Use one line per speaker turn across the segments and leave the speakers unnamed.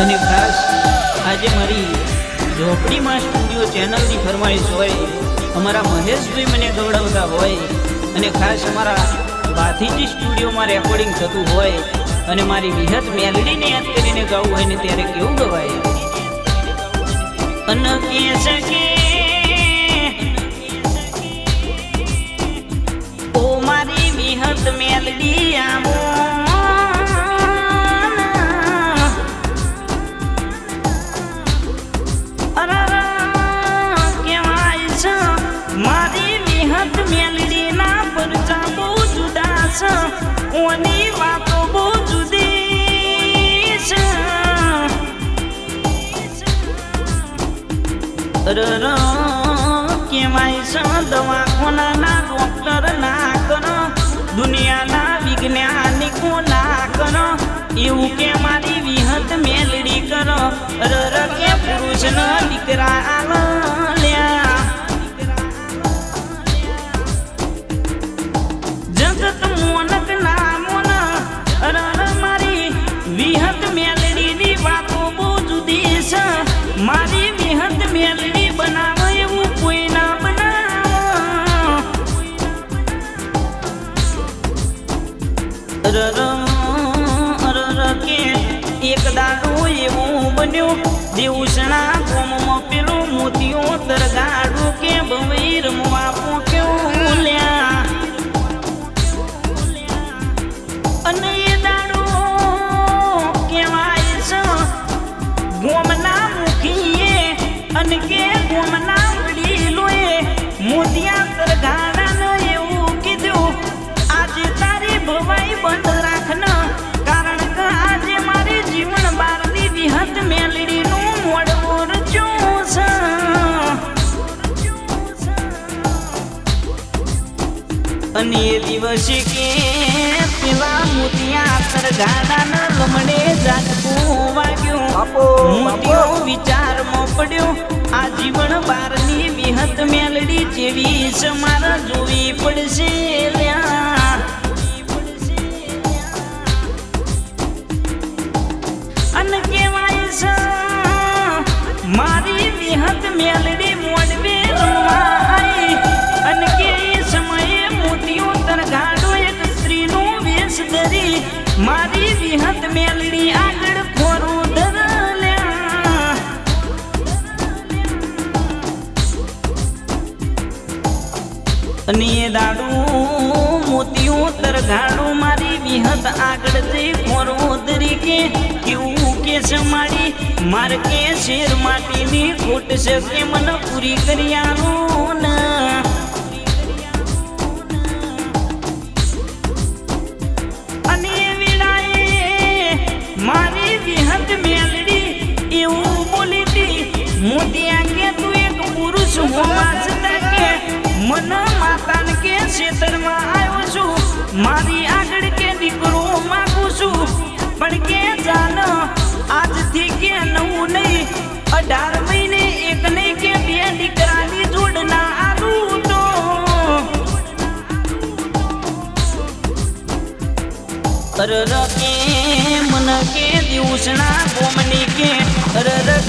અને ખાસ આજે મારી ઝોપડીમાં સ્ટુડિયો ચેનલની ફરમાઈશ હોય, અમારા મહેશભાઈ મને ગવડાવતા હોય અને ખાસ અમારા બાથીજી સ્ટુડિયોમાં રેકોર્ડિંગ થતું હોય અને મારી વિહત મેલડીને યાદ કરીને ગાવું હોય ને ત્યારે કેવું ગવાય? અન કે સકે ઓ મારી વિહત મેલડી આવો મારી વિહત મેલડી ના પરચા બહુ જુદા છે, ઓની વાતો બહુ જુદી છે. કેવાય છે દવાખાના ડોક્ટર ના કરો, દુનિયાના વિજ્ઞાનિકો ના કરો, એવું કે મારી વિહત મેલડી કરો. કે પુરુષ ન દીકરા આલ્યા જગત મોનક ના મોન. મારી વિહત મેલડી ની વાતો બહુ જુદી છે. મારી વિહત મેલડી બનાવે એવું કોઈ ના બનાવે. કે એક દાડો એવું બન્યું દેવસણા ગોમમાં પેલો મોતીઓ તરગાડું કે ભવઈ રમવા પોક્યો લ્યા. અને એ દાડો કેવાય છે ગોમના મુખીએ અને કે ગોમના વડીલોએ મોતિયા તરગાડાનો એવું કીધું, આજે તારી ભવાઈ બંધ રાખન, કારણ કે આજે મારી જીવન બારની વિહત મેલડીનું મોડવું રચ્યું છે. અને એ દિવસે કે પેલા મોતિયા તરગાડાના લમડે જાગવું વાગ્યું. મોતિયો વિચારમાં પડ્યો, આ જીવન બારની વિહત મેલડી જેવી છે મારે જોવી પડશે લ્યા. અને કેવાય છે મારી વિહત મેલડી મોડવે રમવા આવી અને કે એ સમયે મોતિયો તરગાડો એક સ્ત્રીનો વેશ ધરી મારી વિહત મેલડી આગળ ખોરું ધરલ્યા. અને એ દાડું મોતિયો તરગાડો મારી વિહત આગળ જઈ ખોરું ધરી કે કેવું કે છે મારી માર કે શેર માટીની ખોટ છે કે મને પૂરી કરી આલો ને. મારી વિહત મેલડી એવું બોલી હતી, મોતિયા કે તું એક પુરુષ હોવા છતાં કે મન માતાને કે ક્ષેત્રમાં આવ્યો છું, મારી આગળ કે દીકરો માગું છું, પણ કે જાન આજથી કે 9 નહીં 18 મહિને એક નહીં કે 2 દીકરાની જોડ ના આલું તો. કે મન કે દિવસના ગોમની કે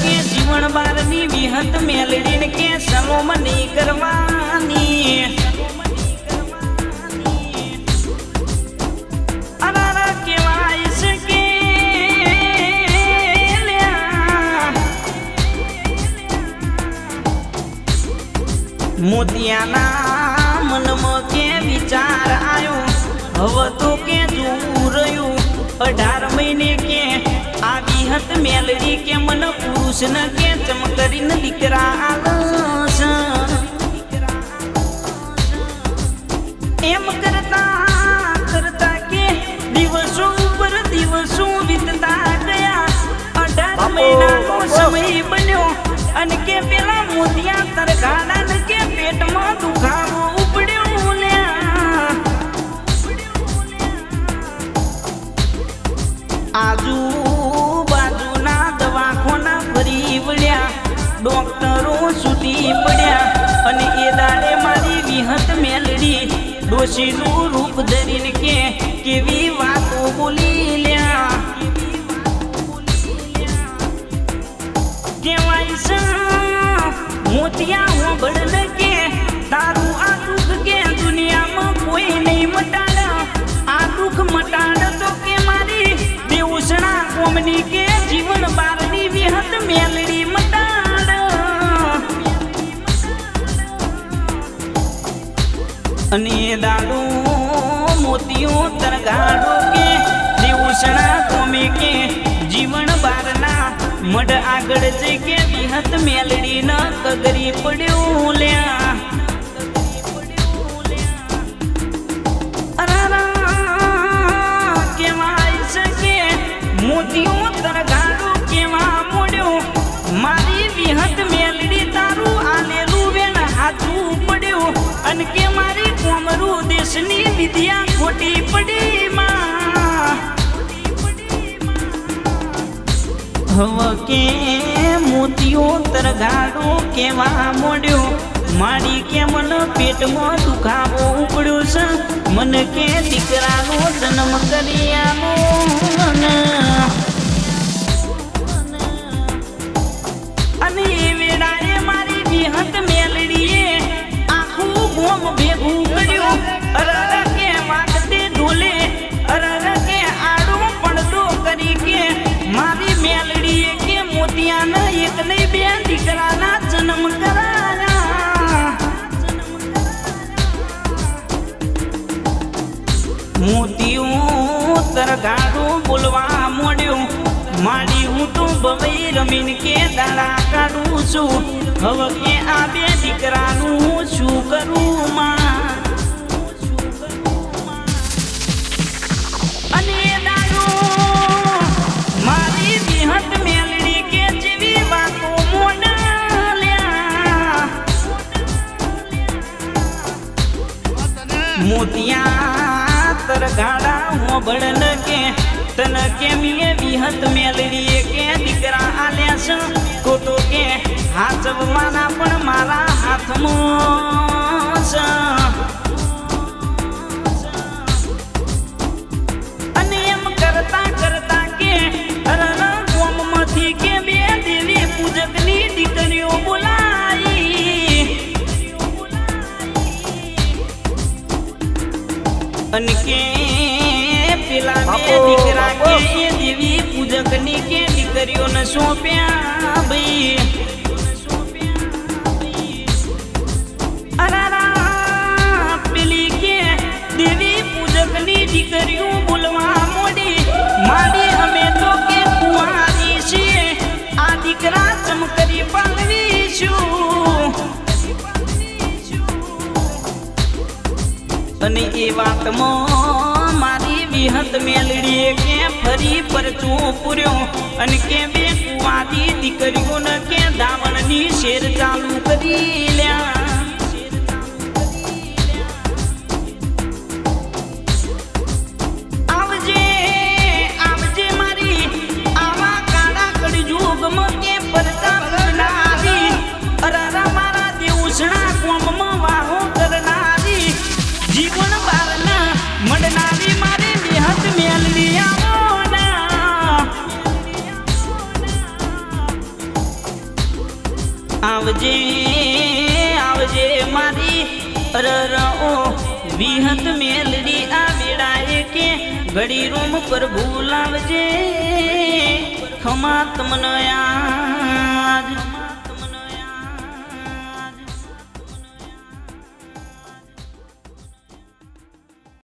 કે જીવન બારની વિહત મેલડીને કે સલોમની કરવાની. કેવાય છે કે મોતિયાના મનમાં કે વિચાર આવ્યો, હવે તો કે જોવું રહ્યું 18 મહિને કે આ વિહત મેલડી કે મન પુરુષ ન કે ચમકરીને દીકરા આલસ. એમ કરતા કરતા કે દિવસો ઉપર દિવસો વીતતા ગયા. 18 મહિનાનો સમય બન્યો અને કે પેલા મોતિયા તરગાડાને કે પેટમાં દુખાવો ઉપડ્યો લ્યા. આજુબાજુના દવાખાના ફરી વળ્યા, ડોક્ટરો છૂટી પડ્યા અને એ દાડે મારી વિહત મેલડી ડોશીનું રૂપ ધરીને કે કેવી વાતો બોલી લ્યા. કોમની કે જીવન બારની વિહત મેલડી મટાડ અને દાડો મોતીઓ તરગાડો કે દેવસણા કોમે કે જીવન બારના મઢ આગળ જઈ કે વિહત મેલડી ન કગરી પડ્યું લ્યા મોતીઓ તરગાડો કેવા મોડ્યો મારી વિહત મેલડી તારું આલેલું વેણ હાથું પડ્યું અને કે મારી કોમરું દેશની વિદ્યા ખોટી પડી માં હવે કે મોતીઓ તરગાડો કેવા મોડ્યો મારી કે મન પેટમાં દુખાવો ઉપડ્યો છે મને કે દીકરાનો જન્મ કરી આવો અને એ વેળાએ મારી વિહત મેલડીએ આખું ગોમ ભેગું કર્યું અરર કે વાગતે ઢોલે અરર કે આડો પડદો કરી કે મારી મેલડીએ કે મોતિયાના એક નહીં બે દીકરાના જન્મ કરાયા મોતીઓ તરગાડો બોલવા મોડ્યો માડી હું તો બવઈ રમીન કે દાડા કાઢું છું હવે કે આ બે દીકરાનું હું શું કરું માં અને દાડો મારી વિહત મેલડી કે જેવી વાતો મોડલ્યા મોતિયા તરગાડા હોબળન કે તન કે મીએ વિહત મેલડીએ કે દીકરા આલ્યા છે તો કે હાચવવાના પણ મારા હાથમાં છે અને એમ કરતા કરતા કે અરર ગોમમાંથી કે બે દેવી પૂજકની દીકરીઓ બોલાઈ અને કે પેલા બે દીકરા કે એ દેવી પૂજકની કે દીકરીઓને સોંપ્યા ભાઈ અરારા પેલી કે દેવી પૂજકની દીકરીઓ બોલવા મોડી માડી અમે તો કે કુંવારી છીએ આ દીકરા ચમકરી પાલવીશું અને એ વાતમાં મારી વિહત મેલડીએ કે ફરી પરચો પૂર્યો અને કે બે કુંવારી દીકરીઓને કે દાવણની શેર ચાલુ કરી લ્યા આવજે આવજે મારી આવા કાળા કળયુગમાં કે પરચા કરનારી અરરા મારા દેવસણા કોમમાં વાહો કરનારી જીવન બારના મળનારી મારી વિહત મેલડી આવજે આવજે મારી અરર ઓ વિહત મેલડી આ વેળાએ કે ઘડી રૂમ પર ભૂલાવજે ખમા તમને આ